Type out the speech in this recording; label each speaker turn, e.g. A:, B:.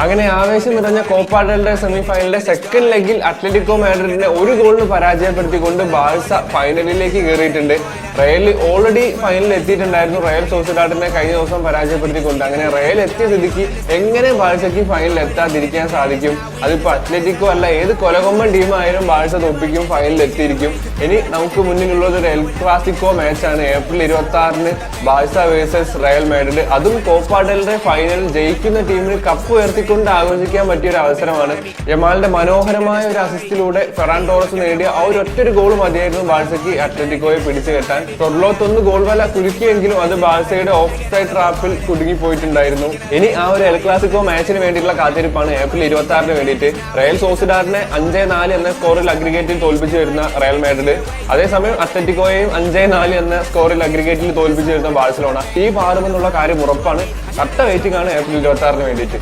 A: അങ്ങനെ ആവേശം നിറഞ്ഞ കോപ്പ ഡെൽ സെമി ഫൈനലിന്റെ സെക്കൻഡ് ലെഗിൽ അത്ലറ്റിക്കോ മാഡ്രിഡിനെ ഒരു ഗോളിന് പരാജയപ്പെടുത്തിക്കൊണ്ട് ബാഴ്സ ഫൈനലിലേക്ക് കയറിയിട്ടുണ്ട്. റയൽ ഓൾറെഡി ഫൈനലിൽ എത്തിയിട്ടുണ്ടായിരുന്നു, റയൽ സോസിഡാഡിനെ കഴിഞ്ഞ ദിവസം പരാജയപ്പെടുത്തിക്കൊണ്ട്. അങ്ങനെ റയൽ എത്തിയ സ്ഥിതിക്ക് എങ്ങനെ ബാഴ്സയ്ക്ക് ഫൈനലിൽ എത്താതിരിക്കാൻ സാധിക്കും? അതിപ്പോ അത്ലറ്റിക്കോ അല്ല, ഏത് കൊലകൊമ്പൻ ടീമായാലും ബാഴ്സ തോപ്പിക്കും, ഫൈനലിൽ എത്തിയിരിക്കും. ഇനി നമുക്ക് മുന്നിലുള്ളത് ഒരു എൽ ക്ലാസിക്കോ മാച്ചാണ്. ഏപ്രിൽ 26-ന് ബാഴ്സ വേഴ്സസ് റയൽ മാഡ്രിഡ്. അതും കോപ്പ ഡെൽ റേ ഫൈനലിൽ ജയിക്കുന്ന ടീമിന് കപ്പ് ഉയർത്തിക്കൊണ്ട് ആഘോഷിക്കാൻ പറ്റിയ ഒരു അവസരമാണ്. യമാലിന്റെ മനോഹരമായ ഒരു അസിസ്റ്റിലൂടെ ഫെറാൻ ടോറസ് നേടിയ ആ ഒരു ഒറ്റൊരു ഗോൾ മതിയായിരുന്നു ബാഴ്സയ്ക്ക് അത്ലറ്റിക്കോയെ പിടിച്ചു കെട്ടാൻ. തൊഴിലോത്തൊന്ന് ഗോൾ വല കുലുക്കിയെങ്കിലും അത് ബാഴ്സയുടെ ഓഫ് സൈഡ് ട്രാപ്പിൽ കുടുങ്ങിപ്പോയിട്ടുണ്ടായിരുന്നു. ഇനി ആ ഒരു എൽ ക്ലാസിക്കോ മാച്ചിന് വേണ്ടിയിട്ടുള്ള കാത്തിരിപ്പാണ് ഏപ്രിൽ 26-ന് വേണ്ടിയിട്ട്. റയൽ സോസിഡാഡിനെ 5-4 എന്ന സ്കോറിൽ അഗ്രിഗേറ്റിൽ തോൽപ്പിച്ചു വരുന്ന റയൽ മാഡ്രിഡ്, അതേസമയം അത്ലറ്റിക്കോയെയും 5-4 എന്ന സ്കോറിൽ അഗ്രിഗേറ്റിൽ തോൽപ്പിച്ചു വരുന്ന ബാഴ്സലോണ. ഈ പാടുമെന്നുള്ള കാര്യം ഉറപ്പാണ്. കട്ട വെയിറ്റിംഗ് ആണ് ഏപ്രിൽ 26-ന് വേണ്ടിയിട്ട്.